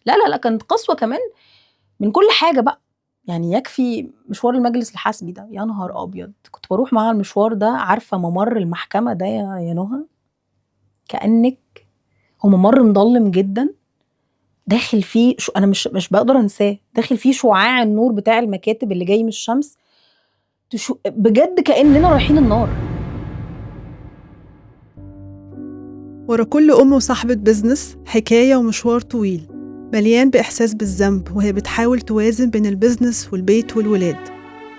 لا كانت قسوة كمان من كل حاجة بقى. يعني يكفي مشوار المجلس الحسبي ده، يا نهار ابيض، كنت بروح معاها المشوار ده. عارفة ممر المحكمة ده يا نهى، كأنك هو ممر مظلم جدا، داخل فيه انا مش بقدر انساه، داخل فيه شعاع النور بتاع المكاتب اللي جاي من الشمس، بجد كأننا رايحين النار. ورا كل أم وصاحبة بيزنس حكاية ومشوار طويل مليان بإحساس بالذنب، وهي بتحاول توازن بين البيزنس والبيت والولاد،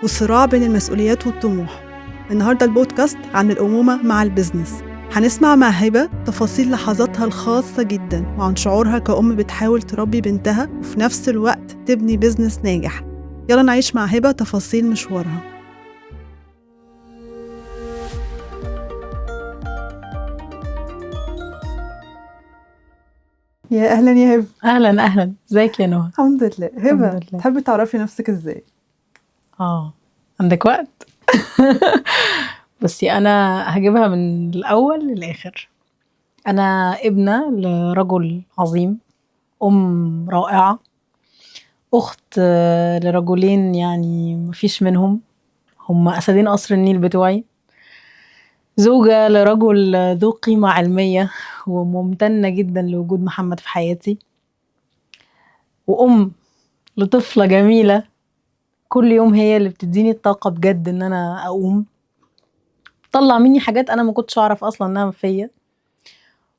والصراع بين المسؤوليات والطموح. النهاردة البودكاست عن الأمومة مع البيزنس. هنسمع مع هبة تفاصيل لحظاتها الخاصة جدا، وعن شعورها كأم بتحاول تربي بنتها وفي نفس الوقت تبني بيزنس ناجح. يلا نعيش مع هبة تفاصيل مشوارها. يا أهلا يا هبة. اهلا، ازيك يا نهى؟ الحمد لله. هبة، الحمد لله. تحبي تعرفي نفسك ازاي؟ عندك وقت؟ بصي، انا هجيبها من الاول للاخر. انا ابنه لرجل عظيم، ام رائعه، اخت لرجلين يعني مفيش منهم، هم اسدين قصر النيل بتوعي، زوجة لرجل ذو قيمة علمية وممتنة جدا لوجود محمد في حياتي، وأم لطفلة جميلة كل يوم هي اللي بتديني الطاقة بجد ان انا اقوم، طلع مني حاجات انا ما كنتش اعرف اصلا انها فيا.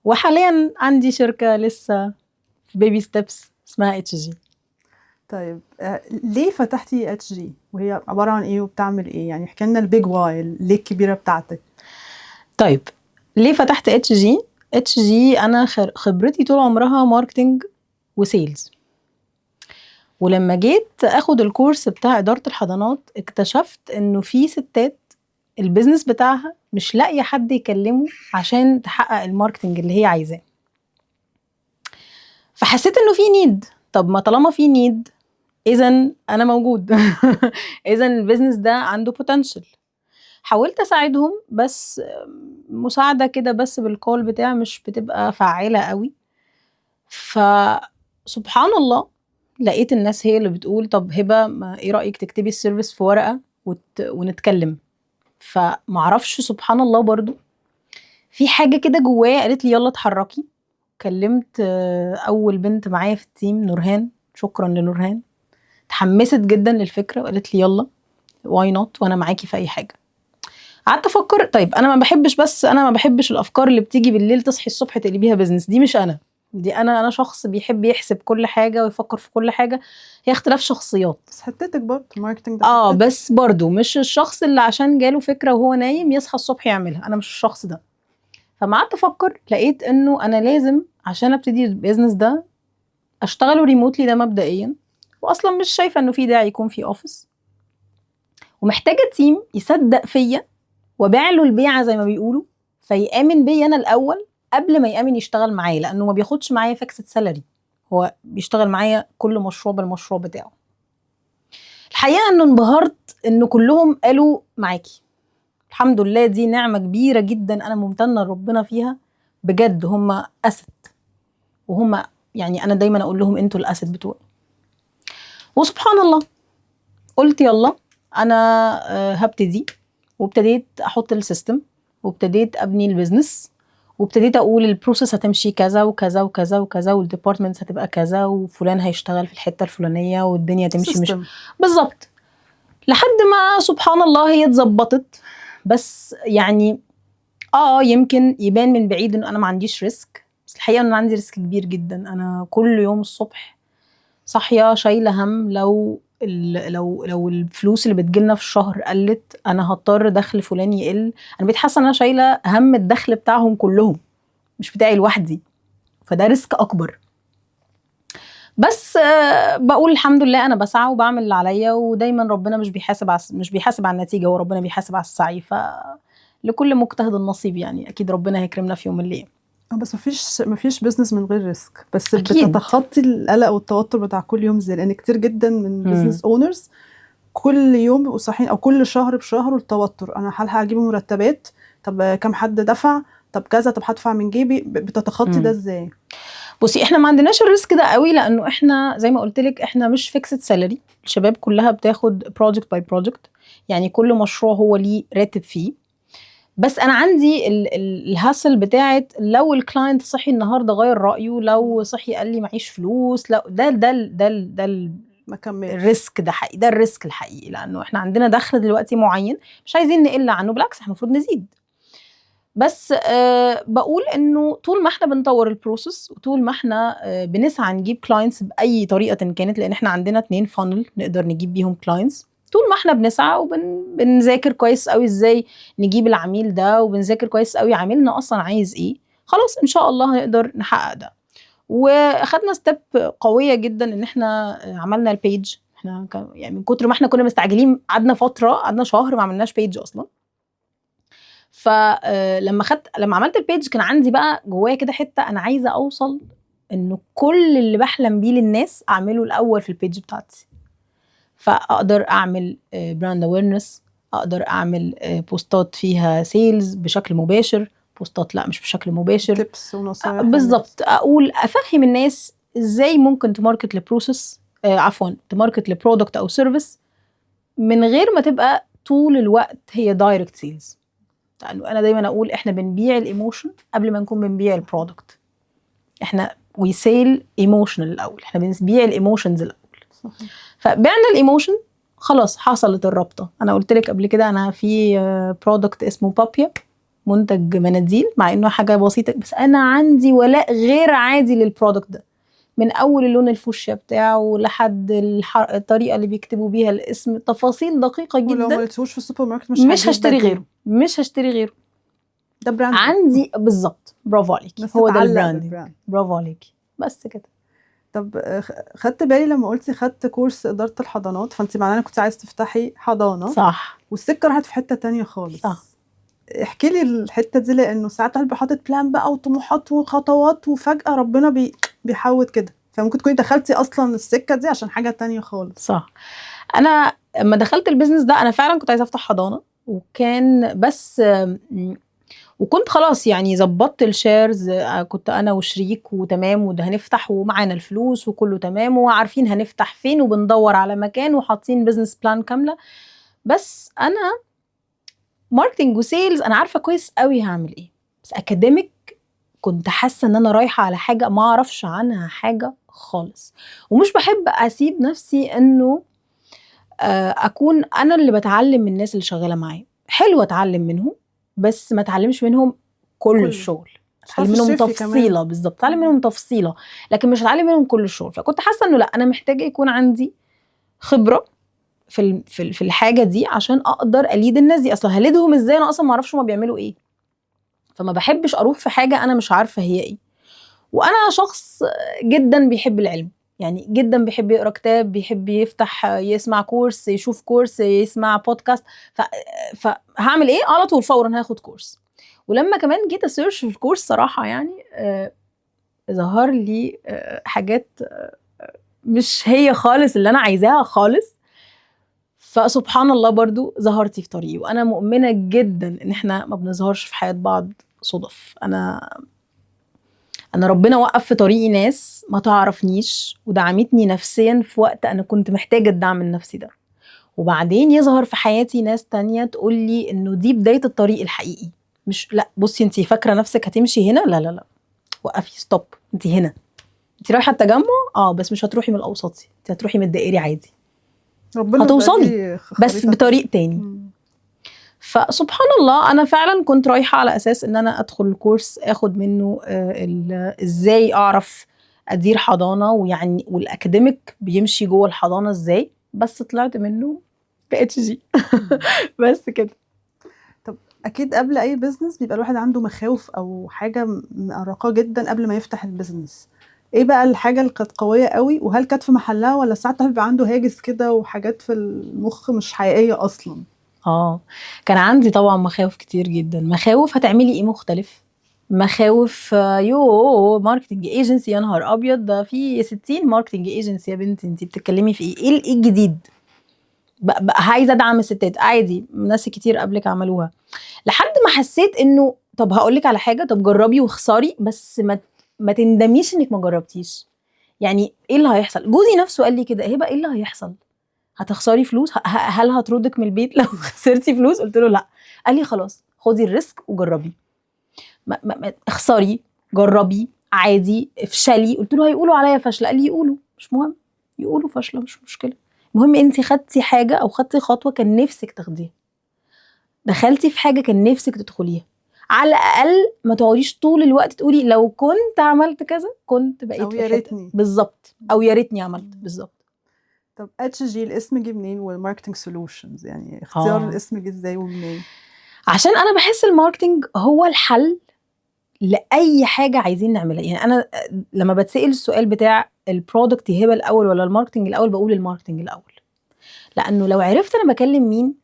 وحاليا عندي شركة لسه في بيبي ستيبس اسمها HG. طيب ليه فتحتي HG وهي عبارة عن ايه وبتعمل ايه؟ يعني احكي لنا البيج واي، ليه الكبيرة بتاعتك؟ طيب ليه فتحت HG انا خبرتي طول عمرها ماركتينج وسيلز، ولما جيت اخد الكورس بتاع إدارة الحضانات اكتشفت انه في ستات البيزنس بتاعها مش لاقيه حد يكلمه عشان تحقق الماركتنج اللي هي عايزاه. فحسيت انه في نيد، طب ما طالما في نيد اذا انا موجود. اذا البيزنس ده عنده بوتنشل. حاولت اساعدهم بس مساعده كده بس بالكول بتاع مش بتبقى فعالة قوي. فسبحان الله لقيت الناس هي اللي بتقول طب هبة ما ايه رأيك تكتبي السيرفيس في ورقة ونتكلم. فمعرفش سبحان الله برضو في حاجة كده جوايا قالت لي يلا اتحركي. كلمت اول بنت معايا في التيم نورهان، شكرا لنورهان، اتحمست جدا للفكرة وقالت لي يلا واي نوت وانا معاكي في اي حاجة. قعدت افكر طيب انا ما بحبش الافكار اللي بتيجي بالليل تصحي الصبح تقلبيها بيزنس، دي مش انا، دي انا شخص بيحب يحسب كل حاجة ويفكر في كل حاجة، هي اختلاف شخصيات. بس حتتك برضه ماركتنج ده حتتك. بس برضو مش الشخص اللي عشان جاله فكرة وهو نايم يصحى الصبح يعملها، انا مش الشخص ده. فما قعدت افكر لقيت انه انا لازم عشان ابتدي البيزنس ده اشتغله ريموتلي، ده مبدئيا، واصلا مش شايفه انه في داعي يكون في اوفيس، ومحتاجه تيم يصدق فيا وبيع له البيعه زي ما بيقولوا، فيامن بيا انا الاول قبل ما يامن يشتغل معايا، لانه ما بياخدش معايا فيكسد سالري، هو بيشتغل معايا كل مشروع بالمشروع بتاعه. الحقيقه انه انبهرت انه كلهم قالوا معاكي، الحمد لله، دي نعمه كبيره جدا انا ممتنه لربنا فيها بجد. هم اسد، وهم يعني انا دايما اقول لهم انتوا الاسد بتوعي. وسبحان الله قلت يلا انا هبتدي، وابتديت احط السيستم وابتديت ابني البيزنس، وابتديت اقول البروسيس هتمشي كذا وكذا وكذا وكذا، والديبارتمنتس هتبقى كذا، وفلان هيشتغل في الحته الفلانيه، والدنيا تمشي مش بالظبط، لحد ما سبحان الله هي اتظبطت. بس يعني يمكن يبان من بعيد انه انا ما عنديش ريسك، بس الحقيقه انه عندي ريسك كبير جدا. انا كل يوم الصبح صاحيه شايله هم لو الفلوس اللي بتجيلنا في الشهر قلت انا هضطر دخل فلان يقل. انا بقيت حاسه ان انا شايله هم الدخل بتاعهم كلهم مش بتاعي لوحدي، فده ريسك اكبر. بس بقول الحمد لله انا بسعى وبعمل اللي عليا، ودايما ربنا مش بيحاسب على النتيجه، هو ربنا بيحاسب على السعي، لكل مجتهد النصيب، يعني اكيد ربنا هيكرمنا في يوم من الايام. بس مفيش بزنس من غير ريسك، بس أكيد. بتتخطي القلق والتوتر بتاع كل يوم ازاي؟ لان كتير جدا من بزنس اونرز كل يوم بيبقوا صاحيين او كل شهر بشهر التوتر، انا هلحق اجيب مرتبات، طب كم حد دفع، طب كذا، طب هدفع من جيبي، بتتخطي ده ازاي؟ بصي احنا ما عندناش الريسك ده قوي، لانه احنا زي ما قلت لك احنا مش فيكسد سالري، الشباب كلها بتاخد بروجكت باي بروجكت، يعني كل مشروع هو ليه راتب فيه. بس انا عندي الهاسل بتاعت لو الكلاينت صحي النهارده غير رايه، لو صحي قال لي معيش فلوس، لا ده ما كملش. الريسك ده حقيقي، ده الريسك الحقيقي، لانه احنا عندنا دخل دلوقتي معين مش عايزين نقل عنه، بالعكس احنا المفروض نزيد. بس بقول انه طول ما احنا بنطور البروسيس وطول ما احنا بنسعى نجيب كلاينتس باي طريقه كانت، لان احنا عندنا 2 فانل نقدر نجيب بيهم كلاينتس، طول ما احنا بنسعى وبنذاكر كويس قوي ازاي نجيب العميل ده، وبنذاكر كويس قوي عميلنا اصلا عايز ايه، خلاص ان شاء الله هنقدر نحقق ده. واخدنا ستيب قويه جدا ان احنا عملنا البيج. احنا يعني من كتر ما احنا كنا مستعجلين قعدنا فتره، قعدنا شهر ما عملناش بيج اصلا. فلما عملت البيج كان عندي بقى جوايا كده حته انا عايزه اوصل انه كل اللي بحلم بيه للناس اعمله الاول في البيج بتاعتي، فاقدر اعمل براند اويرنس، اقدر اعمل بوستات فيها سيلز بشكل مباشر، بوستات لا مش بشكل مباشر، تيبس ونصايح بالظبط، اقول افهم الناس ازاي ممكن تماركت لبروسيس، عفوا تماركت لبرودكت او سيرفيس من غير ما تبقى طول الوقت هي دايركت سيلز. لانه انا دايما اقول احنا بنبيع الايموشن قبل ما نكون بنبيع البرودكت، احنا وي سيل ايموشنال الاول، احنا بنبيع الايموشنز الاول. صحيح. فبعنا الايموشن خلاص حصلت الرابطه. انا قلت لك قبل كده انا في برودكت اسمه بابيا، منتج مناديل، مع انه حاجه بسيطه بس انا عندي ولاء غير عادي للبرودكت ده، من اول اللون الفوشيا بتاعه لحد الطريقه اللي بيكتبوا بيها الاسم، تفاصيل دقيقه جدا. ولو ما لقيتوش في السوبر ماركت مش هشتري غيره، مش هشتري غيره، ده براند عندي بالظبط. برافو عليكي، هو ده البراند. برافو عليكي، بس كده. طب خدت بالي لما قلتي خدت كورس إدارة الحضانات، فانت معناه كنت عايز تفتحي حضانة، صح، والسكة راحت في حتة تانية خالص. صح. احكي لي الحتة دي، لأنه ساعات الواحد حاطط بلان بقى وطموحات وخطوات، وفجأة ربنا بيحود كده، فممكن تكوني دخلتي أصلا السكة دي عشان حاجة تانية خالص. صح. أنا لما دخلت البيزنس ده أنا فعلا كنت عايزة أفتح حضانة، وكان بس وكنت خلاص يعني ظبطت الشيرز، كنت انا وشريك وتمام، وده هنفتح ومعانا الفلوس وكله تمام وعارفين هنفتح فين وبندور على مكان وحاطين بزنس بلان كامله. بس انا ماركتنج وسيلز انا عارفه كويس قوي هعمل ايه، بس اكاديميك كنت حاسه ان انا رايحه على حاجه ما اعرفش عنها حاجه خالص، ومش بحب اسيب نفسي انه اكون انا اللي بتعلم من الناس اللي شغاله معايا. حلو اتعلم منهم بس ما اتعلمش منهم كل الشغل، اتعلم منهم تفصيله، بالظبط اتعلم منهم تفصيله لكن مش اتعلم منهم كل الشغل. فكنت حاسه انه لا، انا محتاجه يكون عندي خبره في الحاجه دي عشان اقدر اليد الناس دي. اصلا هليدهم ازاي انا اصلا ما اعرفش هما بيعملوا ايه؟ فما بحبش اروح في حاجه انا مش عارفه هي ايه. وانا شخص جدا بيحب العلم، يعني جدا بيحب يقرا كتاب، بيحب يفتح يسمع كورس، يشوف كورس، يسمع بودكاست. فهعمل ايه؟ على طول فورا هاخد كورس. ولما كمان جيت اسيرش في الكورس صراحه يعني ظهر لي حاجات مش هي خالص اللي انا عايزاها خالص. فسبحان الله برضو ظهرتي في طريقي، وانا مؤمنه جدا ان احنا ما بنظهرش في حياه بعض صدف. انا ربنا وقف في طريقي ناس ما تعرفنيش ودعمتني نفسيا في وقت انا كنت محتاجه الدعم النفسي ده، وبعدين يظهر في حياتي ناس تانية تقول لي انه دي بدايه الطريق الحقيقي. مش لا بصي انتي فاكره نفسك هتمشي هنا، لا لا لا، وقفي، ستوب، انتي هنا، انتي رايحه التجمع بس مش هتروحي من الاوسطي، انتي هتروحي من الدائري عادي، ربنا هتوصلي بس بطريق تاني. فسبحان الله انا فعلا كنت رايحه على اساس ان انا ادخل الكورس اخد منه ازاي اعرف ادير حضانه، ويعني والاكاديميك بيمشي جوه الحضانه ازاي، بس طلعت منه بقيت جي بس كده. طب اكيد قبل اي بيزنس بيبقى الواحد عنده مخاوف او حاجه مقرقاه جدا قبل ما يفتح البيزنس. ايه بقى الحاجه اللي كانت قويه قوي، وهل كانت في محلها ولا ساعات بيبقى عنده هاجس كده وحاجات في المخ مش حقيقيه اصلا؟ كان عندي طبعا مخاوف كتير جدا. مخاوف هتعملي ايه مختلف، مخاوف ماركتنج ايجنسي، يا نهار ابيض ده في 60 ماركتنج ايجنسي يا بنتي، انتي بتتكلمي في ايه الجديد؟ بقى عايزه ادعم الستات عادي، ناس كتير قبلك عملوها، لحد ما حسيت انه طب هقولك على حاجه، طب جربي واخسري بس ما تندميش انك ما جربتيش. يعني ايه اللي هيحصل؟ جوزي نفسه قال لي كده، هبه ايه اللي هيحصل؟ هتخسري فلوس؟ هل هطردك من البيت لو خسرتي فلوس؟ قلت له لا. قال لي خلاص خدي الريسك وجربي، اخسري، جربي عادي، افشلي. قلت له هيقولوا عليا فاشله. قال لي يقولوا، مش مهم، يقولوا فاشله مش مشكله، المهم انت خدتي حاجه او خدتي خطوه كان نفسك تاخديها، دخلتي في حاجه كان نفسك تدخليها. على الاقل ما تقعديش طول الوقت تقولي لو كنت عملت كذا كنت بقيت أو في يا الحته ريتني. بالظبط، او يا ريتني عملت بالظبط. طب HG الاسم جه منين، والماركتنج سولوشنز يعني اختيار الاسم جه ازاي ومنين؟ عشان انا بحس الماركتنج هو الحل لاي حاجه عايزين نعملها. يعني انا لما بتسال السؤال بتاع البرودكت هبه الاول ولا الماركتنج الاول، بقول الماركتنج الاول، لانه لو عرفت انا بكلم مين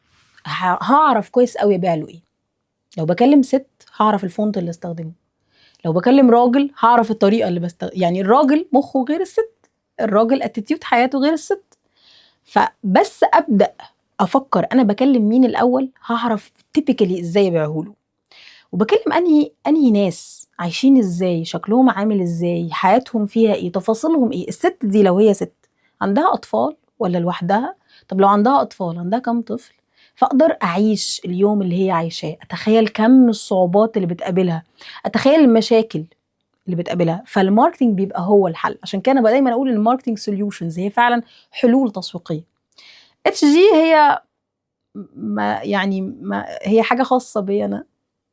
هعرف كويس قوي ابيع له ايه. لو بكلم ست هعرف الفونت اللي استخدمه، لو بكلم راجل هعرف الطريقه اللي يعني الراجل مخه غير الست، الراجل اتيتيود حياته غير الست. فبس ابدا افكر انا بكلم مين الاول، هعرف تيبيكالي ازاي ابيعه له، وبكلم انهي ناس عايشين ازاي، شكلهم عامل ازاي، حياتهم فيها ايه، تفاصيلهم ايه. الست دي لو هي ست عندها اطفال ولا لوحدها؟ طب لو عندها اطفال عندها كم طفل؟ فاقدر اعيش اليوم اللي هي عايشاه، اتخيل كم الصعوبات اللي بتقابلها، اتخيل المشاكل اللي بتقابلها. فالماركتنج بيبقى هو الحل. عشان كده انا دايما اقول ان الماركتنج سوليوشنز هي فعلا حلول تسويقيه. HG هي ما هي حاجه خاصه بي انا.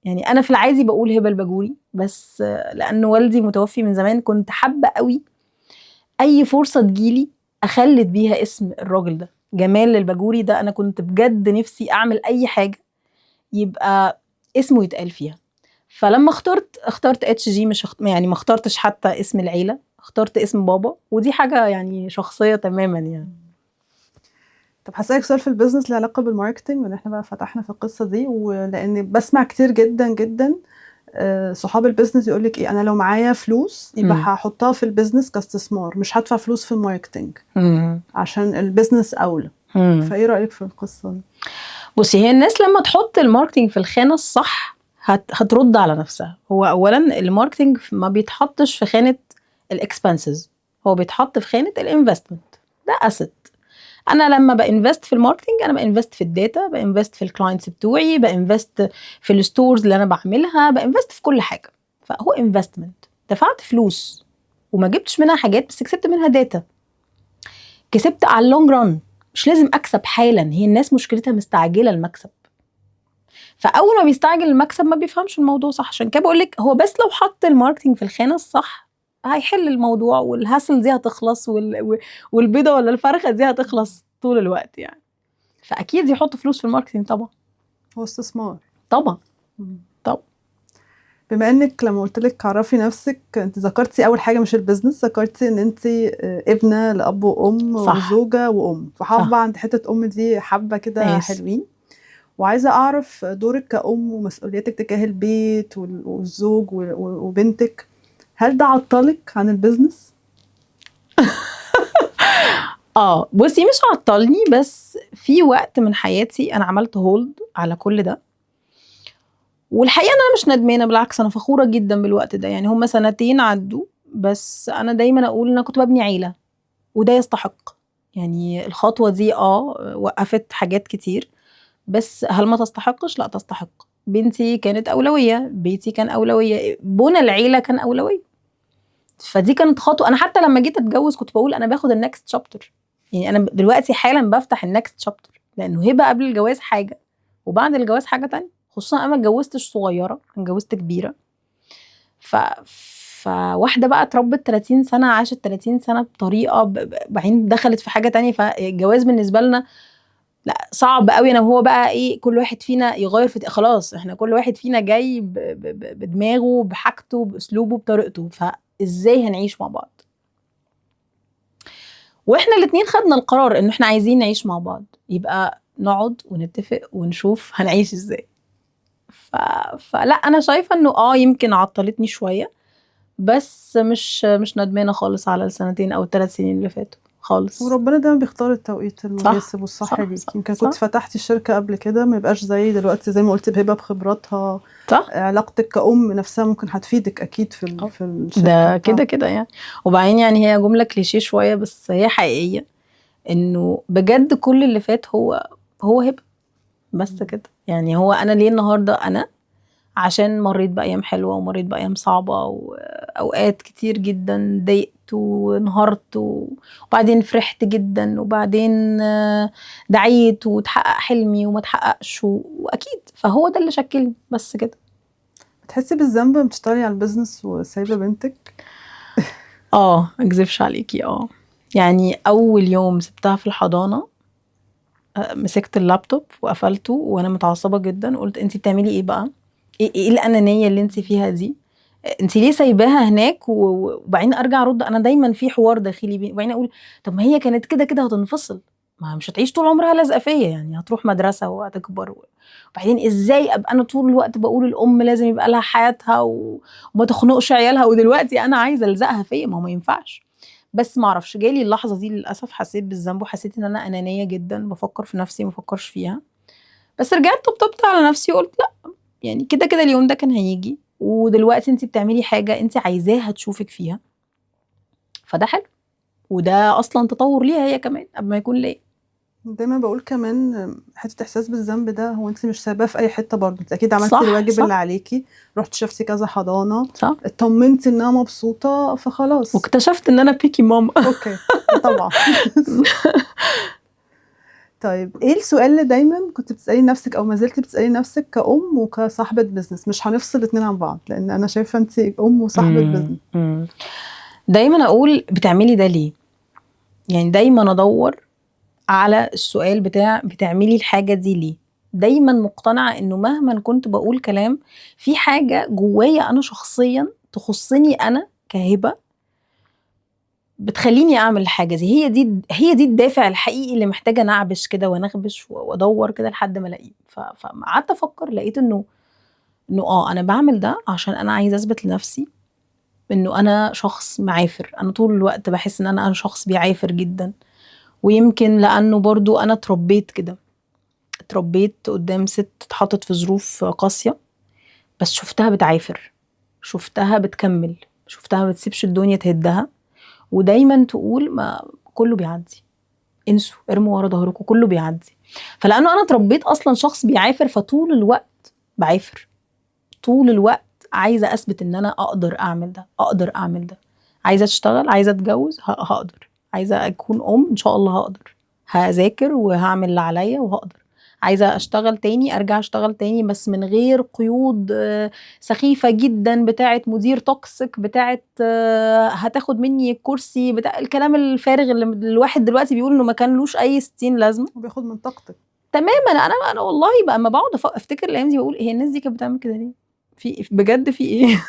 يعني انا في العادي بقول هبه الباجوري، بس لان والدي متوفي من زمان كنت حابه قوي اي فرصه تجيلي اخلد بيها اسم الراجل ده، جمال الباجوري ده. انا كنت بجد نفسي اعمل اي حاجه يبقى اسمه يتقال فيها. فلما اخترت HG، مش يعني ما اخترتش حتى اسم العيله، اخترت اسم بابا، ودي حاجه يعني شخصيه تماما يعني. طب هسألك سؤال في البيزنس له علاقة بالماركتينج، وان احنا بقى فتحنا في القصة دي، ولان بسمع كتير جدا جدا صحاب البيزنس يقولك ايه، انا لو معايا فلوس يبقى هحطها في البيزنس كاستثمار، مش هدفع فلوس في الماركتينج عشان البيزنس اولى. فايه رأيك في القصة دي؟ بصي، هي الناس لما تحط الماركتينج في الخانة الصح هترد على نفسها. هو اولا الماركتينج ما بيتحطش في خانة الاكسبنسز، هو بيتحط في خانة الانفستمنت، ده اسيت. انا لما بانفست في الماركتنج انا بانفست في الداتا، بانفست في الكلاينتس بتوعي، بانفست في الستورز اللي انا بعملها، بانفست في كل حاجه. فهو انفستمنت، دفعت فلوس وما جبتش منها حاجات بس كسبت منها داتا، كسبت على اللونج ران. مش لازم اكسب حالا، هي الناس مشكلتها مستعجله المكسب، فاول ما بيستعجل المكسب ما بيفهمش الموضوع صح. عشان كده بقول لك هو بس لو حط الماركتنج في الخانه الصح هيحل الموضوع، والهاسل دي هتخلص، والبيضه ولا الفرخه دي هتخلص طول الوقت يعني. فاكيد يحط فلوس في الماركتنج طبعا، هو استثمار طبعا. طبعا. بما انك لما قلت لك عرفي نفسك، انت ذكرتي اول حاجه مش البيزنس، ذكرتي ان انت ابنه لاب وام وزوجه وام، فحافظه عند حته ام دي حبه كده حلوين. وعايزه اعرف دورك كأم ومسؤوليتك تجاه البيت والزوج وبنتك، هل ده عطلك عن البيزنس؟ بصي، مش عطلني، بس في وقت من حياتي انا عملت هولد على كل ده، والحقيقه انا مش ندمانه، بالعكس انا فخوره جدا بالوقت ده. يعني هما سنتين عدوا، بس انا دايما اقول ان انا كنت ببني عيله وده يستحق. يعني الخطوه دي وقفت حاجات كتير، بس هل ما تستحقش؟ لا تستحق. بنتي كانت اولويه، بيتي كان اولويه، بنى العيله كان اولويه. فدي كانت خطوه. انا حتى لما جيت اتجوز كنت بقول انا باخد النكست شابتر. يعني انا دلوقتي حالا بفتح النكست شابتر، لانه هبه قبل الجواز حاجه وبعد الجواز حاجه تانية. خصوصا انا ما اتجوزتش صغيره، انا اتجوزت كبيره. فواحده بقى اتربت 30 سنه، عاشت 30 سنه بطريقه، بعدين دخلت في حاجه تانية. فالجواز بالنسبه لنا لا صعب قوي. انا وهو بقى ايه، كل واحد فينا يغير في خلاص احنا كل واحد فينا جاي بدماغه، بحاجته، باسلوبه، بطريقته. فازاي هنعيش مع بعض؟ واحنا الاتنين خدنا القرار ان احنا عايزين نعيش مع بعض، يبقى نقعد ونتفق ونشوف هنعيش ازاي. فلا انا شايفه انه يمكن عطلتني شويه، بس مش ندمانه خالص على السنتين او ال3 سنين اللي فاتوا. خالص. وربنا دايما بيختار التوقيت المناسب والصح صح ليك. صح يمكن صح كنت فتحتي الشركة قبل كده ما يبقاش زي دلوقتي، زي ما قلت بهبة بخبراتها، صح علاقتك كأم نفسها ممكن هتفيدك أكيد في الشركة ده كده بتاعتك. كده يعني. وبعدين يعني هي جملة كليشيه شوية بس هي حقيقية، انه بجد كل اللي فات هو هبة بس كده. يعني هو انا ليه النهاردة انا عشان مريت بأيام حلوة ومريت بأيام صعبة وأوقات كتير جدا ضايقت وانهارت وبعدين فرحت جدا وبعدين دعيت وتحقق حلمي وما تحققش وأكيد فهو ده اللي شكلني بس كده. بتحسي بالذنب لما بتشتغلي على البيزنس وسايبة بنتك؟ اكذبش عليكي يعني أول يوم سبتها في الحضانة مسكت اللابتوب وقفلته وانا متعصبة جدا، قلت انتي بتعملي ايه بقى؟ ايه الانانية اللي انتي فيها دي؟ انتي ليه سايباها هناك؟ وبعدين ارجع ارد، انا دايما في حوار داخلي بيني وبعدين اقول طب ما هي كانت كده كده هتنفصل، ما مش هتعيش طول عمرها لازقه فيا، يعني هتروح مدرسه وهتكبر وبعدين ازاي ابقى انا طول الوقت بقول الام لازم يبقى لها حياتها وما تخنقش عيالها، ودلوقتي انا عايزه الزقها فيا؟ ما ينفعش. بس ما اعرفش جالي اللحظه دي للاسف، حسيت بالذنب وحسيت ان انا انانيه جدا بفكر في نفسي ما بفكرش فيها. بس رجعت طبطبت على نفسي وقلت لا، يعني كده كده اليوم ده كان هيجي، ودلوقتي انت بتعملي حاجه انت عايزاها تشوفك فيها، فده حلو، وده اصلا تطور ليها هي كمان قبل ما يكون ليا. دايما بقول كمان حته احساس بالذنب ده هو انت مش سايباه في اي حته برضه، انت اكيد عملتي صح الواجب اللي صح عليكي، رحت شفتي كذا حضانه، صح اطمنتي انها مبسوطه فخلاص. واكتشفت ان انا بيكي ماما. اوكي طبعا. طيب ايه السؤال اللي دايما كنت بتسألي نفسك او ما زلت بتسألي نفسك كأم وكصاحبة بزنس؟ مش هنفصل الاتنين عن بعض لان انا شايفة انت ام وصاحبة بزنس. دايما اقول بتعملي ده ليه؟ يعني دايما ادور على السؤال بتاع بتعملي الحاجه دي ليه. دايما مقتنعه انه مهما كنت بقول كلام، في حاجه جوايا انا شخصيا تخصني انا كهبه بتخليني اعمل الحاجه دي. هي دي الدافع الحقيقي اللي محتاجه نعبش كده ونخبش وادور كده لحد ما الاقيه. فقعدت افكر لقيت انه انا بعمل ده عشان انا عايزه اثبت لنفسي انه انا شخص معافر. انا طول الوقت بحس ان انا شخص بيعافر جدا، ويمكن لانه برضو انا اتربيت كده، اتربيت قدام ست اتحطت في ظروف قاسيه بس شفتها بتعافر، شفتها بتكمل، شفتها ما بتسيبش الدنيا تهدها، ودايما تقول ما كله بيعدي، انسوا ارموا ورا ظهركم كله بيعدي. فلانه انا اتربيت اصلا شخص بيعافر، فطول الوقت بعافر، طول الوقت عايزه اثبت ان انا اقدر اعمل ده، اقدر اعمل ده. عايزه اشتغل، عايزه اتجوز هقدر، عايزه اكون ام ان شاء الله هقدر، هذاكر وهعمل اللي عليا وهقدر، عايزه اشتغل تاني ارجع اشتغل تاني بس من غير قيود سخيفه جدا بتاعه مدير توكسيك، بتاعه هتاخد مني الكرسي، بتاع الكلام الفارغ اللي الواحد دلوقتي بيقول انه ما كانلوش اي 60 لازمه وبياخد من طاقتك تماما. انا والله بقى ما بقعد افتكر الايام دي بقول هي الناس دي كانت بتعمل كده ليه؟ في بجد في ايه؟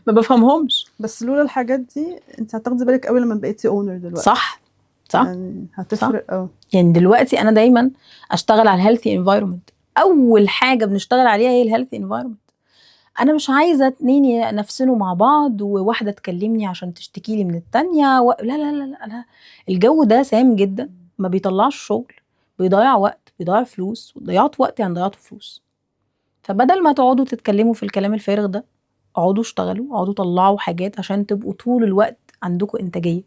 ما بفهمهمش. بس لولا الحاجات دي انت هتاخدي بالك قوي لما بقيتي اونر دلوقتي. صح صح يعني هتفرق قوي. يعني دلوقتي انا دايما اشتغل على الهيلثي انفايرمنت، اول حاجه بنشتغل عليها هي الهيلثي انفايرمنت. انا مش عايزه اتنين ينافسوا مع بعض وواحده تكلمني عشان تشتكي لي من التانية لا لا لا لا، الجو ده سام جدا، ما بيطلعش شغل، بيضيع وقت، بيضيع فلوس، وضيعت وقت يعني ضيعت فلوس. فبدل ما تقعدوا تتكلموا في الكلام الفارغ ده، اقعدوا اشتغلوا، اقعدوا طلعوا حاجات عشان تبقوا طول الوقت عندكم انتاجيه.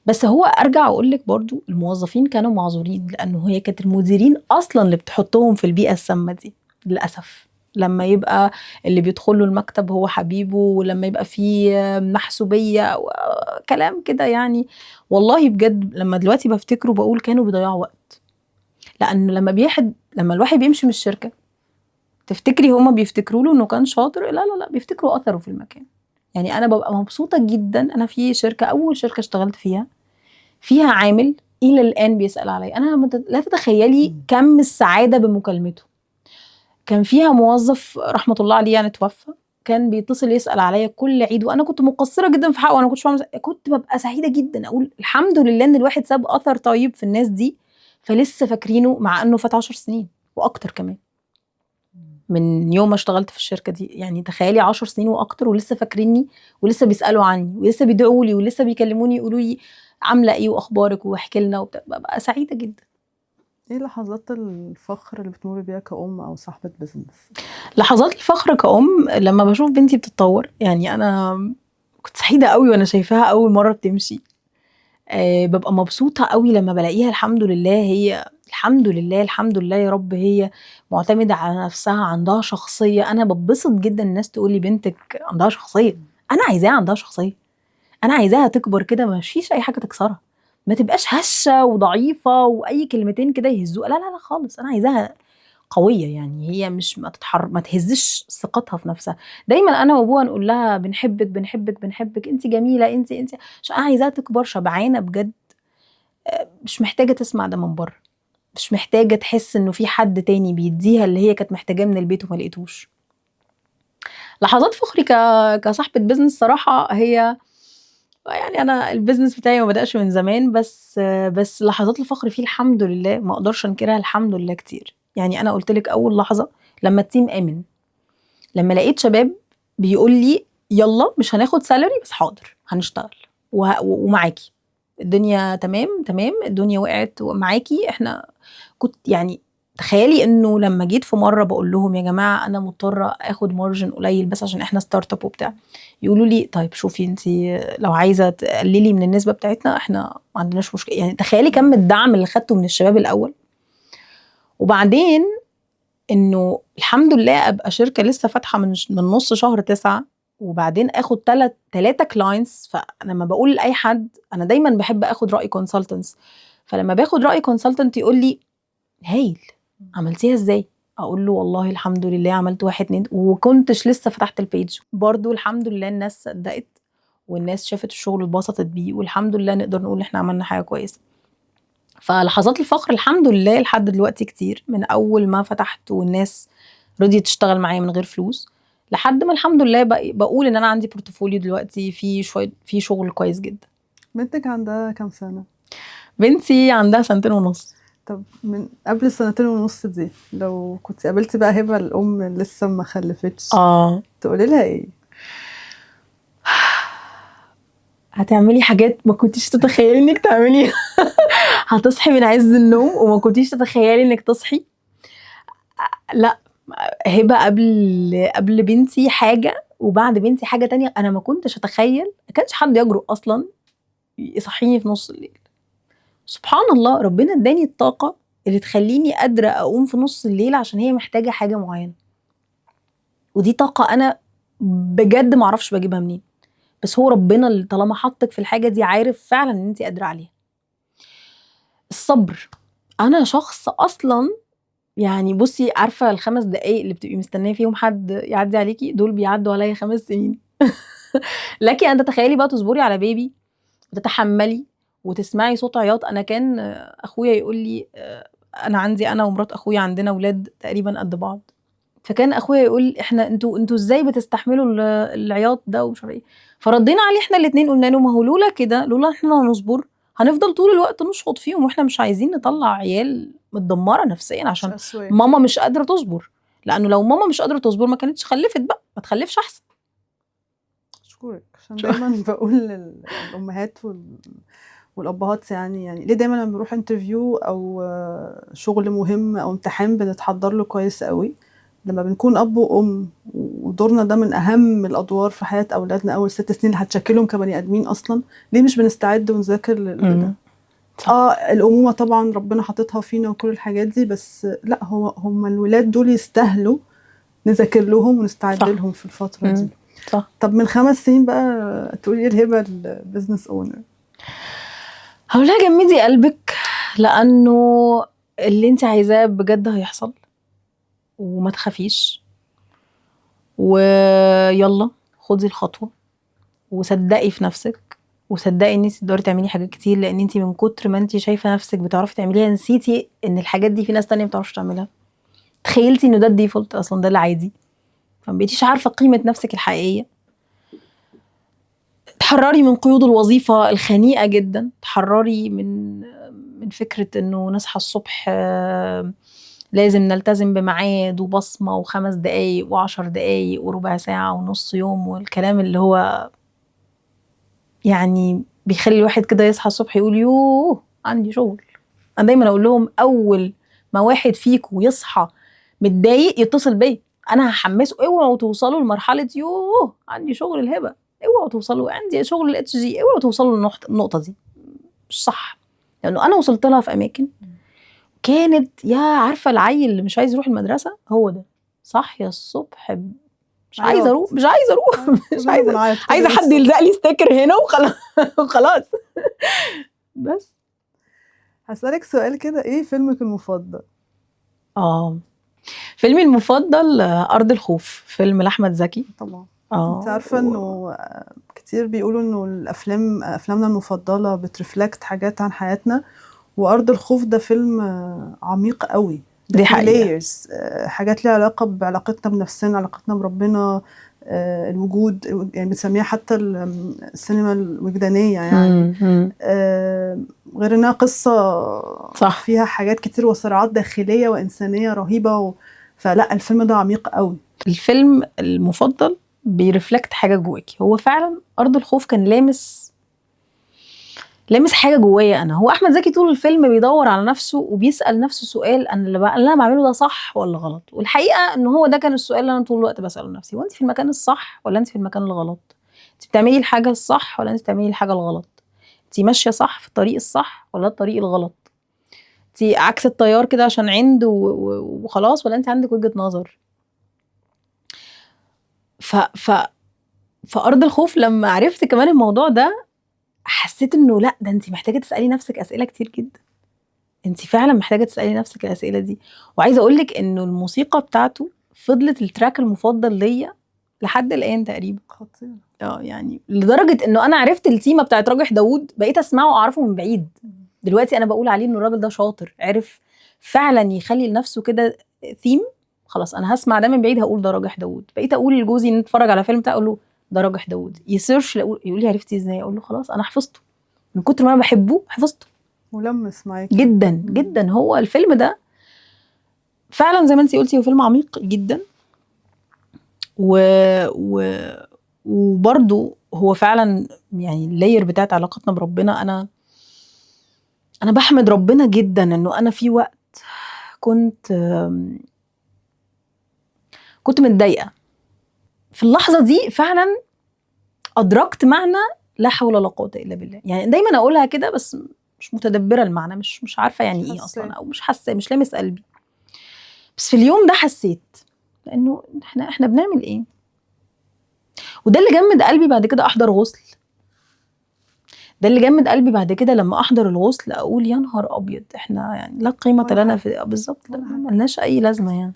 بس هو ارجع اقول لك برضو الموظفين كانوا معذورين، لانه هي كانت المديرين اصلا اللي بتحطهم في البيئه السامه دي للاسف. لما يبقى اللي بيدخلوا المكتب هو حبيبه، ولما يبقى فيه محسوبيه كلام كده يعني، والله بجد لما دلوقتي بفتكره بقول كانوا بيضيعوا وقت. لان لما الواحد بيمشي من الشركه، تفتكري هما بيفتكروا له انه كان شاطر؟ لا لا لا، بيفتكروا اثره في المكان. يعني انا ببقى مبسوطه جدا، انا في شركه اول شركه اشتغلت فيها عامل الى الان بيسال عليا، انا لا تتخيلي كم السعاده بمكالمته. كان فيها موظف رحمه الله عليه يعني توفى، كان بيتصل يسال عليا كل عيد، وانا كنت مقصره جدا في حقه، وانا كنت ببقى سعيده جدا، اقول الحمد لله ان الواحد ساب اثر طيب في الناس دي، فلسه فاكرينه مع انه فات 10 سنين واكتر كمان من يوم ما اشتغلت في الشركه دي. يعني تخيلي 10 سنين واكتر ولسه فاكريني، ولسه بيسالوا عني، ولسه بيدعوا لي، ولسه بيكلموني يقولوا لي عامله ايه واخبارك واحكي لنا ببقى سعيده جدا. ايه لحظات الفخر اللي بتمر بيها كأم او صاحبة بيزنس؟ لحظات الفخر كأم لما بشوف بنتي بتتطور. يعني انا كنت سعيده قوي وانا شايفاها اول مره بتمشي. ببقى مبسوطه قوي لما بلاقيها الحمد لله، هي الحمد لله الحمد لله يا رب، هي معتمده على نفسها، عندها شخصيه. انا ببسط جدا الناس تقول لي بنتك عندها شخصيه. انا عايزاها عندها شخصيه، انا عايزاها تكبر كده ما فيش اي حاجه تكسرها، ما تبقاش هشه وضعيفه واي كلمتين كده يهزوها. لا لا لا خالص، انا عايزاها قويه. يعني هي مش ما تهزش ثقتها في نفسها. دايما انا وابوها نقول لها بنحبك بنحبك بنحبك، انت جميله انت، عشان انا عايزاها تكبر شبعانه بجد. مش محتاجه تسمع ده من بره، مش محتاجه تحس انه في حد تاني بيديها اللي هي كانت محتاجاه من البيت وما لقيتوش. لحظات فخري كصاحبه بزنس صراحه هي، يعني انا البيزنس بتاعي ما بدأش من زمان، بس لحظات الفخر فيه الحمد لله ما اقدرش انكرها، الحمد لله كتير. يعني انا قلت لك اول لحظه لما التيم امن، لما لقيت شباب بيقول لي يلا مش هناخد سالري بس حاضر هنشتغل ومعاكي الدنيا تمام تمام، الدنيا وقعت ومعاكي احنا. كنت يعني تخيلي انه لما جيت في مره بقول لهم يا جماعه انا مضطره اخد مارجن قليل بس عشان احنا ستارت اب وبتاع، يقولوا لي طيب شوفي انت لو عايزه تقللي من النسبه بتاعتنا احنا ما عندناش مشكله. يعني تخيلي كم الدعم اللي خدته من الشباب الاول. وبعدين انه الحمد لله ابقى شركه لسه فاتحه من نص شهر 9، وبعدين اخد 3 كلاينتس. فانا لما بقول لاي حد انا دايما بحب اخد راي كونسلتنتس، فلما باخد راي كونسلتنت يقول لي هايل عملتيها ازاي، اقول له والله الحمد لله عملت 1 2 وكنتش لسه فتحت البيج. برضو الحمد لله الناس صدقت والناس شافت الشغل اتبسطت بيه، والحمد لله نقدر نقول احنا عملنا حاجه كويسه. فلحظات الفخر الحمد لله لحد دلوقتي كتير، من اول ما فتحت والناس رضيت تشتغل معايا من غير فلوس، لحد ما الحمد لله بقول ان انا عندي بورتفوليو دلوقتي في شغل كويس جدا. بنتك عندها كام سنة؟ بنتي عندها 2.5 سنين. طب من قبل 2.5 سنين دي لو كنت قابلتي بقى هبة الأم اللي لسه ما خلفتش تقولي لها ايه؟ هتعملي حاجات ما كنتيش تتخيلي انك تعمليها. هتصحي من عز النوم وما كنتيش تتخيلي انك تصحي. لا، هبة قبل بنتي حاجة وبعد بنتي حاجة تانية. انا ما كنتش اتخيل، ما كانش حد يجرؤ اصلا يصحيني في نص الليل. سبحان الله ربنا اداني الطاقة اللي تخليني قادرة اقوم في نص الليل عشان هي محتاجة حاجة معينة. ودي طاقة انا بجد معرفش بجيبها منين، بس هو ربنا اللي طالما حطك في الحاجة دي عارف فعلا ان انت قادرة عليها. الصبر، انا شخص اصلا يعني بصي عارفة ال5 دقايق اللي بتبقي مستنية فيهم حد يعدي عليكي دول بيعدوا عليا 5 سنين. لكن أن تتخيلي بقى تصبري على بيبي وتتحملي وتسمعي صوت عياط. أنا كان أخويا يقول لي أنا عندي أنا ومرات أخويا عندنا ولاد تقريبا قد بعض، فكان أخويا يقول إحنا انتوا إزاي بتستحملوا العياط ده ومش عارف إيه. فردينا عليه إحنا الاتنين قلنا له ما هو لولا كده، لولا إحنا هنصبر هنفضل طول الوقت نشخط فيهم، واحنا مش عايزين نطلع عيال متدمره نفسيا عشان ماما مش قادره تصبر. لانه لو ماما مش قادره تصبر ما كانتش خلفت بقى، ما تخلفش احسن. اشكرك عشان دايما بقول للامهات والابهات يعني ليه دايما لما بنروح انترفيو او شغل مهم او امتحان بنتحضر له كويس قوي. لما بنكون اب وام ودورنا ده من اهم الادوار في حياه اولادنا اول 6 سنين اللي هتشكلهم كبني ادمين اصلا، ليه مش بنستعد ونذاكر لده؟ الامومه طبعا ربنا حاططها فينا وكل الحاجات دي، بس لا هم الولاد دول يستاهلوا نذاكر لهم ونستعد لهم في الفتره دي. صح. طب من 5 سنين بقى تقولي ايه الهبه البيزنس اونر؟ هقولها جمدي قلبك، لانه اللي انت عايزاه بجد هيحصل، وما تخافيش، ويلا خدي الخطوه وصدقي في نفسك، وصدقي ان انت تقدري تعملي حاجات كتير، لان انت من كتر ما انت شايفه نفسك بتعرفي تعمليها نسيتي ان الحاجات دي في ناس تانية ما بتعرفش تعملها. تخيلتي انه ده الديفولت اصلا، ده العادي، فما بقيتيش عارفه قيمه نفسك الحقيقيه. تحرري من قيود الوظيفه الخنيقه جدا، تحرري من فكره انه نصحى الصبح لازم نلتزم بميعاد وبصمه و5 دقايق و10 دقايق وربع ساعه ونص يوم، والكلام اللي هو يعني بيخلي الواحد كده يصحى الصبح يقول يوه عندي شغل. انا دايما اقول لهم اول ما واحد فيكم يصحى متضايق يتصل بيا، انا هحمسه. اوعوا توصلوا لمرحله يوه عندي شغل الهبه، اوعوا توصلوا عندي شغل الاتش جي، اوعوا توصلوا للنقطه دي، مش صح. لانه انا وصلت لها في اماكن كانت يا عارفه العيل اللي مش عايز يروح المدرسه هو ده، صح يا الصبح مش عايزه اروح، مش عايزه اروح، مش عايزه حد يلزق لي ستيكر هنا وخلاص. بس هسألك سؤال كده، ايه فيلمك المفضل؟ فيلمي المفضل أرض الخوف، فيلم لأحمد زكي. طبعا. انت عارفه انه كتير بيقولوا انه افلامنا المفضله بترفلكت حاجات عن حياتنا، وأرض الخوف ده فيلم عميق قوي. دي حقيقة. لايرز، حاجات ليها علاقه بعلاقتنا بنفسنا، علاقتنا بربنا، الوجود، يعني بنسميها حتى السينما الوجدانيه يعني. غير انها قصه صح. فيها حاجات كتير وصراعات داخليه وانسانيه رهيبه فلا الفيلم ده عميق قوي. الفيلم المفضل بيرفلكت حاجه جواكي. هو فعلا أرض الخوف كان لامس حاجه جوايا انا. هو احمد زكي طول الفيلم بيدور على نفسه وبيسال نفسه سؤال، انا اللي انا بعمله ده صح ولا غلط؟ والحقيقه ان هو ده كان السؤال اللي انا طول الوقت بساله نفسي، هو انت في المكان الصح ولا انت في المكان الغلط؟ انت بتعملي الحاجه الصح ولا انت بتعملي الحاجه الغلط؟ انت ماشيه صح في الطريق الصح ولا الطريق الغلط؟ انت عكس التيار كده عشان عند وخلاص، ولا انت عندك وجهه نظر؟ فأرض الخوف لما عرفت كمان الموضوع ده حسيت انه لا، ده انت محتاجه تسالي نفسك اسئله كتير جدا. انت فعلا محتاجه تسالي نفسك الاسئله دي. وعايزه اقول لك انه الموسيقى بتاعته فضلت التراك المفضل ليا لحد الان تقريبا. خطير. يعني لدرجه انه انا عرفت التيمه بتاعت راجح داوود، بقيت اسمعه واعرفه من بعيد. دلوقتي انا بقول عليه انه الراجل ده شاطر، عرف فعلا يخلي لنفسه كده ثيم. خلاص انا هسمع ده من بعيد هقول ده راجح داوود. بقيت اقول لجوزي نتفرج على فيلم بتاع اقول له ده راجح داوود، يسيرش يقول لي عرفتي ازاي؟ اقول له خلاص انا حفظته من كتر ما انا بحبه، حفظته. ملمس معاكي جدا جدا. هو الفيلم ده فعلا زي ما انتي قلتي هو فيلم عميق جدا، وبرضو هو فعلا يعني اللاير بتاعت علاقتنا بربنا. انا بحمد ربنا جدا انه انا في وقت كنت متضايقه. في اللحظه دي فعلا ادركت معنى لا حول ولا قوه الا بالله. يعني دايما اقولها كده بس مش متدبره المعنى، مش عارفه يعني ايه اصلا، او مش حاسه، مش لامس قلبي. بس في اليوم ده حسيت لانه احنا بنعمل ايه. وده اللي جمد قلبي بعد كده احضر غسل. ده اللي جمد قلبي بعد كده لما احضر الغسل اقول يا نهار ابيض، احنا يعني لا قيمه لنا في بالظبط، ملناش اي لازمه يعني.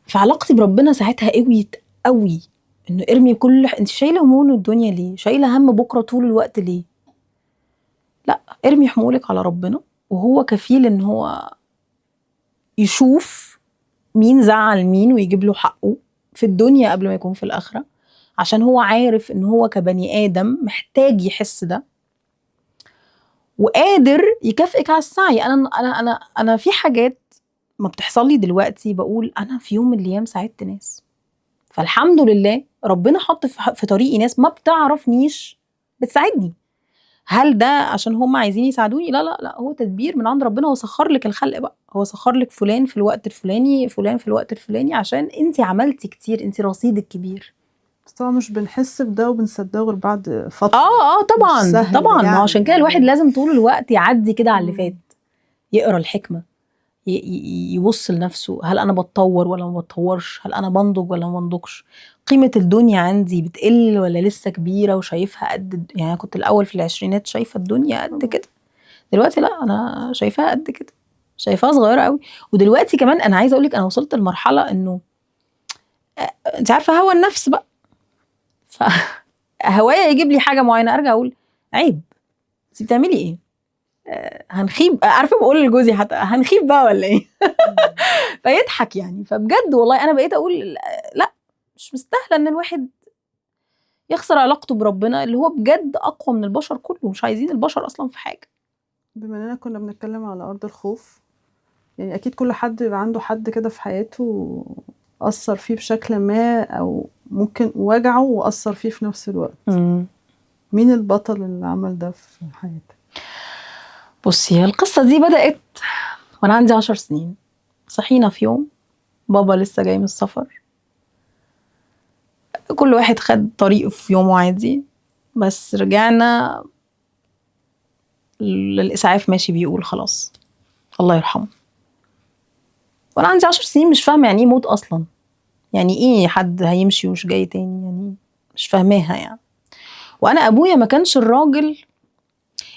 فعلاقتي بربنا ساعتها قويت قوي. انه ارمي كل انت شايله هموم الدنيا ليه؟ شايله هم بكره طول الوقت ليه؟ لا، ارمي حمولك على ربنا وهو كفيل ان هو يشوف مين زعل مين ويجيب له حقه في الدنيا قبل ما يكون في الآخرة، عشان هو عارف ان هو كبني آدم محتاج يحس ده وقادر يكافئك على السعي. انا في حاجات ما بتحصل لي دلوقتي بقول انا في يوم من الايام ساعدت ناس، فالحمد لله ربنا حط في طريقي ناس ما بتعرفنيش بتساعدني. هل ده عشان هم عايزين يساعدوني؟ لا لا لا، هو تدبير من عند ربنا. هو سخر لك الخلق بقى، هو سخر لك فلان في الوقت الفلاني، فلان في الوقت الفلاني، عشان انت عملتي كتير، انت رصيدك كبير. بس طبعا مش بنحس بده وبنصدقه غير بعد فتره. طبعا يعني ما عشان كده الواحد لازم طول الوقت يعدي كده على اللي فات، يقرا الحكمه، يبص لنفسه، هل انا بتطور ولا ما بتطورش؟ هل انا بنضج ولا ما بنضجش؟ قيمه الدنيا عندي بتقل ولا لسه كبيره وشايفها قد يعني. كنت الاول في العشرينات شايفه الدنيا قد كده، دلوقتي لا، انا شايفاها قد كده، شايفاها صغيره قوي. ودلوقتي كمان انا عايزه اقولك انا وصلت لمرحله انه انت عارفه هوا النفس بقى، فهوايا يجيب لي حاجه معينه ارجع اقول عيب، انت بتعملي ايه؟ هنخيب. عارفه بقول لجوزي حتى هنخيب بقى ولا ايه؟ فيضحك يعني. فبجد والله انا بقيت اقول لا، مش مستاهله ان الواحد يخسر علاقته بربنا اللي هو بجد اقوى من البشر كله. مش عايزين البشر اصلا في حاجه. بما اننا كنا بنتكلم على ارض الخوف، يعني اكيد كل حد بيبقى عنده حد كده في حياته اثر فيه بشكل ما، او ممكن وجعه وأثر فيه في نفس الوقت. مين البطل اللي عمل ده في حياتك؟ بصي، القصة دي بدأت وانا عندي 10 سنين. صحينا في يوم، بابا لسه جاي من السفر، كل واحد خد طريقه في يومه عادي، بس رجعنا الإسعاف ماشي بيقول خلاص الله يرحمه. وانا عندي 10 سنين مش فاهمة يعني ايه موت اصلا، يعني ايه حد هيمشي ومش جاي تاني، يعني مش فاهماها يعني. وانا ابويا ما كانش الراجل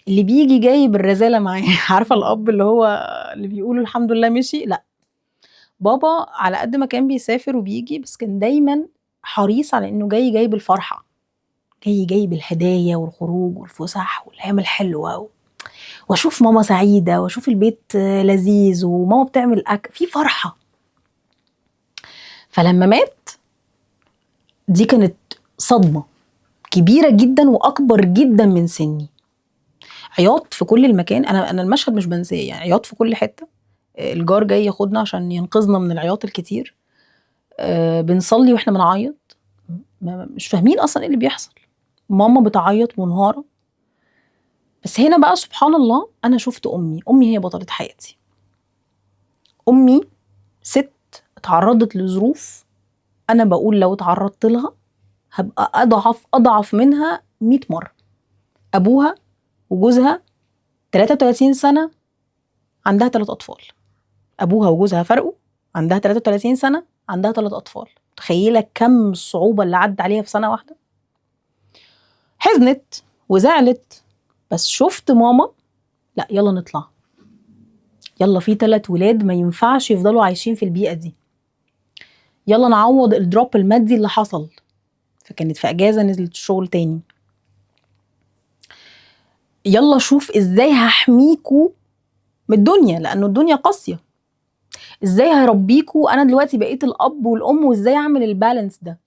اللي بيجي جايب الرزالة معاه عارفة الاب اللي هو اللي بيقولوا الحمد لله مشي، لا. بابا على قد ما كان بيسافر وبيجي، بس كان دايما حريص على انه جاي جايب الفرحة، جاي جايب الهدايا والخروج والفسح والايام الحلوة واشوف ماما سعيدة واشوف البيت لذيذ وماما بتعمل اكل في فرحة. فلما مات دي كانت صدمة كبيرة جدا واكبر جدا من سني. عياط في كل المكان، انا المشهد مش بنساه يعني، عياط في كل حتة. الجار جاي ياخدنا عشان ينقذنا من العياط الكتير. بنصلي واحنا بنعيط، مش فاهمين اصلا ايه اللي بيحصل. ماما بتعيط منهارة. بس هنا بقى سبحان الله انا شفت امي هي بطلة حياتي. امي ست اتعرضت لظروف انا بقول لو اتعرضت لها هبقى اضعف منها 100 مرة. ابوها وجوزها 33 سنة، عندها 3 اطفال. ابوها وجوزها فرقوا، عندها 33 سنة، عندها 3 اطفال. متخيلة كم الصعوبة اللي عدت عليها في سنة واحدة. حزنت وزعلت، بس شفت ماما لا يلا نطلع، يلا في 3 ولاد ما ينفعش يفضلوا عايشين في البيئة دي، يلا نعوض الدروب المادي اللي حصل. فكانت في اجازة نزلت الشغل تاني، يلا شوف ازاي هحميكوا من الدنيا لانه الدنيا قاسية، ازاي هربيكوا، انا دلوقتي بقيت الاب والام وازاي اعمل البالانس ده.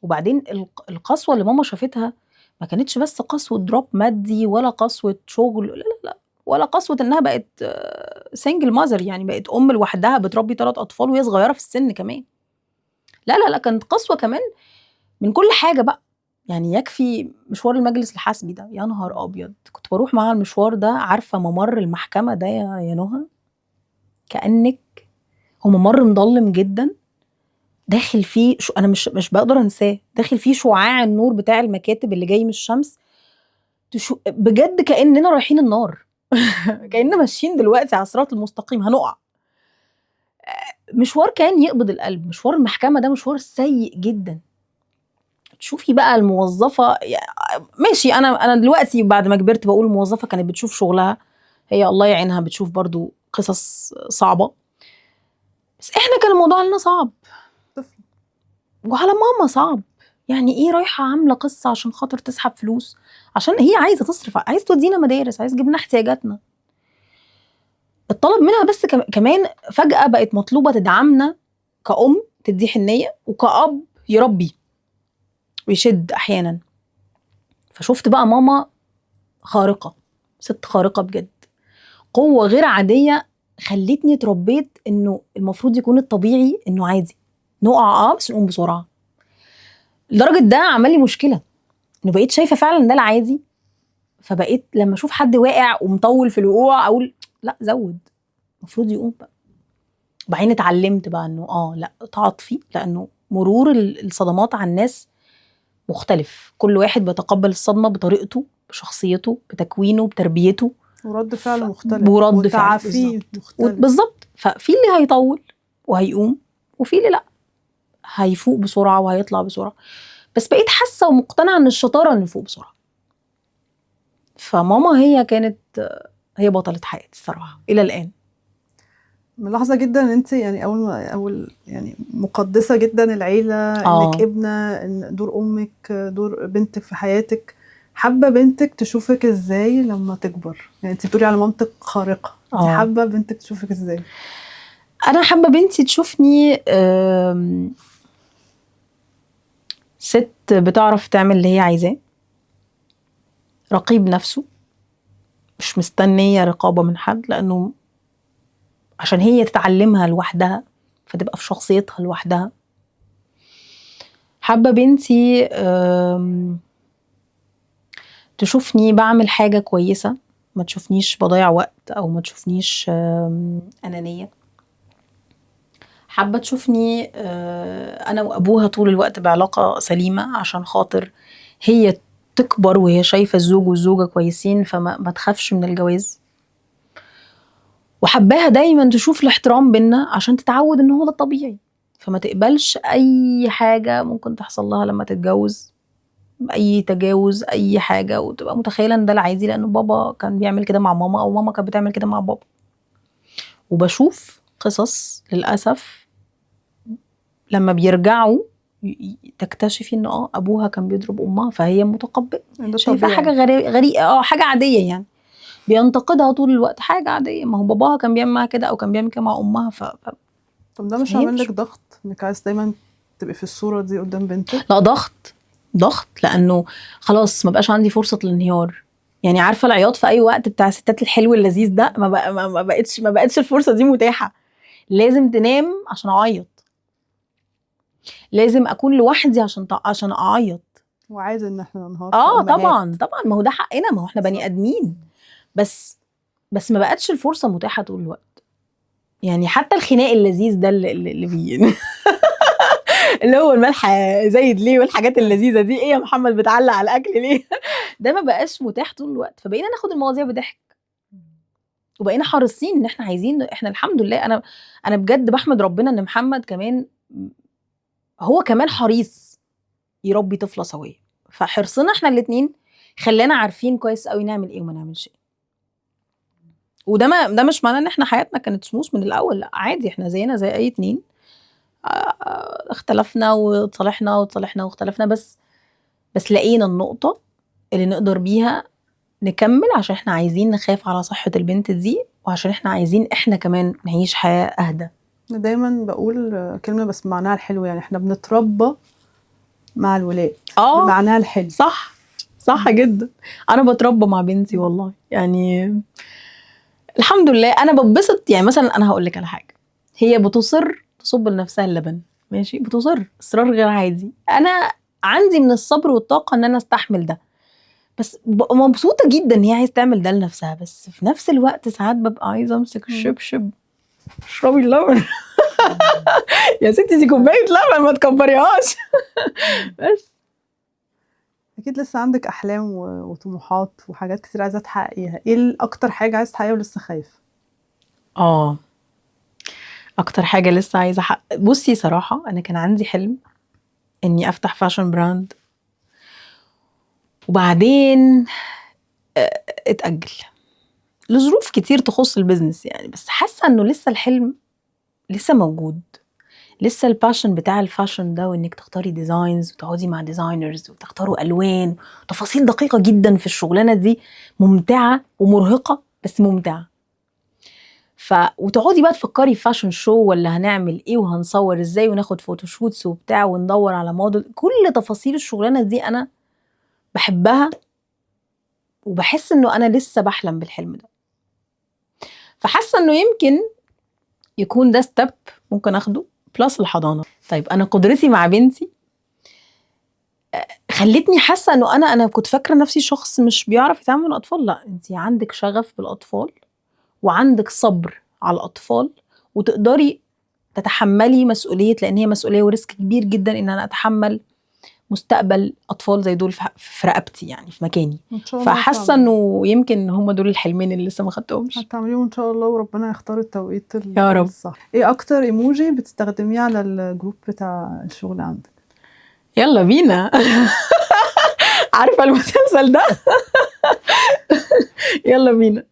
وبعدين القسوة اللي ماما شافتها ما كانتش بس قسوة دروب مادي ولا قسوة شغل، لا لا لا، ولا قسوة انها بقت سنجل ماذر، يعني بقت ام لوحدها بتربي 3 اطفال وهي صغيرة في السن كمان. لا لا لا، كانت قسوة كمان من كل حاجة بقى. يعني يكفي مشوار المجلس الحسبي ده، يا نهار ابيض كنت بروح معاها المشوار ده. عارفة ممر المحكمة ده يا نهى، كأنك هو ممر مظلم جدا، داخل فيه انا مش بقدر انساه، داخل فيه شعاع النور بتاع المكاتب اللي جاي من الشمس. بجد كأننا رايحين النار كأننا ماشيين دلوقتي على الصراط المستقيم هنقع. مشوار كان يقبض القلب، مشوار المحكمة ده مشوار سيء جدا. تشوفي بقى الموظفة ماشي، انا دلوقتي بعد ما كبرت بقول الموظفة كانت بتشوف شغلها، هي الله يعينها بتشوف برضو قصص صعبة، بس احنا كان الموضوع لنا صعب وعلى ماما صعب. يعني ايه رايحة عاملة قصة عشان خاطر تسحب فلوس، عشان هي عايزة تصرف، عايزة تودينا مدارس، عايزة تجيب لنا احتياجاتنا. الطلب منها بس كمان فجأة بقت مطلوبة تدعمنا كأم تدي حنية وكأب يربي ويشد أحيانا. فشفت بقى ماما خارقة، ست خارقة بجد، قوة غير عادية. خلتني اتربيت انه المفروض يكون الطبيعي انه عادي نقع بس نقوم بسرعة. لدرجة ده عمل لي مشكلة انه بقيت شايفة فعلا ان ده العادي. فبقيت لما اشوف حد واقع ومطول في الوقوع اقول لا زود، المفروض يقوم بقى. وبعدين اتعلمت بقى انه لا تعاطفي، لانه مرور الصدمات على الناس مختلف، كل واحد بيتقبل الصدمة بطريقته بشخصيته بتكوينه بتربيته، ورد فعل مختلف ورد فعل وتعافيه مختلف بالظبط. ففي اللي هيطول وهيقوم، وفي اللي لا هيفوق بسرعة وهيطلع بسرعة. بس بقيت حاسة ومقتنعة ان الشطارة انه يفوق بسرعة. فماما هي كانت هي بطلة حياتي الصراحة إلى الآن. ملاحظة جدا ان انت يعني اول يعني مقدسة جدا العيلة، انك ابنة، ان دور امك دور بنتك في حياتك. حابة بنتك تشوفك ازاي لما تكبر؟ يعني انت بتقولي على مامتك خارقة، انت حابة بنتك تشوفك ازاي؟ انا حابة بنتي تشوفني ست بتعرف تعمل اللي هي عايزاه، رقيب نفسه، مش مستنية رقابة من حد، لأنه عشان هي تتعلمها لوحدها فتبقى في شخصيتها لوحدها. حابه بنتي تشوفني بعمل حاجه كويسه، ما تشوفنيش بضيع وقت او ما تشوفنيش انانيه. حابه تشوفني انا وابوها طول الوقت بعلاقه سليمه، عشان خاطر هي تكبر وهي شايفه الزوج والزوجه كويسين، فما تخافش من الجواز. وحباها دايما تشوف الاحترام بينا عشان تتعود ان هو ده الطبيعي، فما تقبلش اي حاجه ممكن تحصل لها لما تتجوز، اي تجاوز اي حاجه، وتبقى متخيله ان ده العادي، لان بابا كان بيعمل كده مع ماما او ماما كانت بتعمل كده مع بابا. وبشوف قصص للاسف لما بيرجعوا تكتشفي ان ابوها كان بيضرب امها، فهي متقبله شايفه حاجه غريبه، حاجه عاديه يعني، بينتقدها طول الوقت، حاجه عاديه، ما هو باباها كان بيعمل معاها كده او كان بيعمل كده مع امها. طب ده مش عامل لك ضغط انك عايز دايما تبقي في الصوره دي قدام بنتك؟ لا ضغط لانه خلاص ما بقاش عندي فرصه الانهيار. يعني عارفه العياط في اي وقت بتاع الستات الحلو اللذيذ ده، ما بقتش الفرصه دي متاحه. لازم تنام عشان اعيط، لازم اكون لوحدي عشان اعيط، وعايز ان احنا ننهار. طبعا ما هو ده حقنا، ما هو احنا بني ادمين. بس ما بقتش الفرصه متاحه طول الوقت. يعني حتى الخناق اللذيذ ده اللي اللي هو الملح زايد ليه والحاجات اللذيذه دي، ايه يا محمد بتعلق على الاكل ليه؟ ده ما بقاش متاح طول الوقت، فبقينا ناخد المواضيع بضحك، وبقينا حريصين ان احنا عايزين، احنا الحمد لله انا بجد بحمد ربنا ان محمد كمان هو كمان حريص يربي طفله سويه، فحرصنا احنا الاتنين خلانا عارفين كويس قوي نعمل ايه وما نعملش ايه. وده ده مش معناه ان احنا حياتنا كانت سموث من الاول، لا عادي، احنا زينا زي اي اتنين، اختلفنا وتصالحنا واختلفنا، بس لقينا النقطة اللي نقدر بيها نكمل، عشان احنا عايزين نخاف على صحة البنت دي، وعشان احنا عايزين احنا كمان نعيش حياة اهدى. دايما بقول كلمة بس بمعناها الحلو، يعني احنا بنتربى مع الولاد بمعناها الحلو. صح جدا. انا بتربى مع بنتي والله، يعني الحمد لله انا ببسط. يعني مثلا انا هقول لك على حاجة، هي بتصر تصب لنفسها اللبن، ماشي، بتصر اصرار غير عادي، انا عندي من الصبر والطاقة ان انا استحمل ده، بس ببقى مبسوطة جدا ان هي عايزة تعمل ده لنفسها، بس في نفس الوقت ساعات ببقى عايزة امسك الشبشب، اشربي اللبن يا ستي دي كوباية لبن ما تكبريهاش بس. اكيد لسه عندك احلام وطموحات وحاجات كتير عايزة تحققيها، ايه اكتر حاجة عايزة تحققيها ولسه خايفة؟ اكتر حاجة لسه عايزة احقق، بصي صراحة انا كان عندي حلم اني افتح فاشن براند، وبعدين اتأجل لظروف كتير تخص البيزنس يعني، بس حاسة انه لسه الحلم لسه موجود، لسه الباشن بتاع الفاشن ده، وانك تختاري ديزاينز وتقعدي مع ديزاينرز وتختاروا الوان وتفاصيل دقيقة جدا في الشغلانة دي، ممتعة ومرهقة بس ممتعة. وتقعدي بقى تفكري في فاشن شو، ولا هنعمل ايه وهنصور ازاي وناخد فوتوشوتس وبتاع وندور على موديل، كل تفاصيل الشغلانة دي انا بحبها، وبحس انه انا لسه بحلم بالحلم ده، فحاسة انه يمكن يكون ده ستيب ممكن اخده بلس الحضانة. طيب انا قدرتي مع بنتي خلتني حاسة انه انا كنت فاكرة نفسي شخص مش بيعرف يتعامل مع الاطفال، لا انتي عندك شغف بالاطفال وعندك صبر على الاطفال، وتقدري تتحملي مسؤولية، لان هي مسؤولية وريسك كبير جدا ان انا اتحمل مستقبل اطفال زي دول في رقبتي، يعني في مكاني. فحاسه انه يمكن هم دول الحلمين اللي لسه ما خدتهمش. هتعمليهم ان شاء الله، وربنا يختار التوقيت يا رب. الصح. ايه اكتر ايموجي بتستخدميه على الجروب بتاع الشغل عندك؟ يلا بينا عارفه المسلسل ده يلا بينا.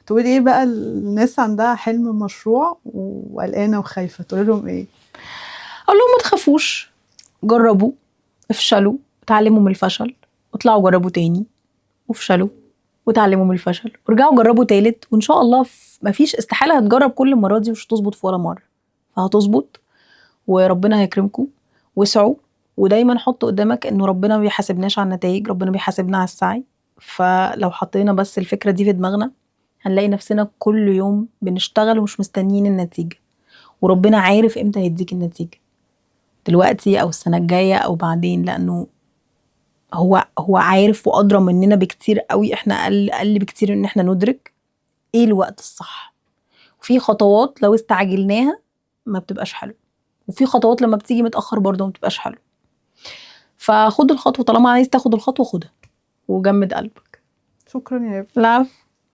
تقولي ايه بقى الناس عندها حلم مشروع وقلقانه وخايفه، تقولي لهم ايه؟ اقول لهم ما تخافوش، جربوا، افشلوا وتعلموا من الفشل، واطلعوا جربوا تاني وافشلوا وتعلموا من الفشل، ورجعوا جربوا تالت، وان شاء الله مفيش استحاله هتجرب كل المرات دي مش هتظبط في ولا مره، فهتظبط وربنا هيكرمكم. واسعوا، ودايما حط قدامك انه ربنا ما بيحاسبناش على النتائج، ربنا بيحاسبنا على السعي. فلو حطينا بس الفكره دي في دماغنا هنلاقي نفسنا كل يوم بنشتغل ومش مستنيين النتيجه، وربنا عارف امتى هيديك النتيجه، دلوقتي او السنه الجايه او بعدين، لانه هو عارف وادرى مننا بكتير قوي. احنا اقل بكتير ان احنا ندرك ايه الوقت الصح. وفي خطوات لو استعجلناها ما بتبقاش حلو، وفي خطوات لما بتيجي متاخر برضه ما بتبقاش حلو. فخد الخطوه، طالما عايز تاخد الخطوه خدها وجمد قلبك. شكرا يا العفو.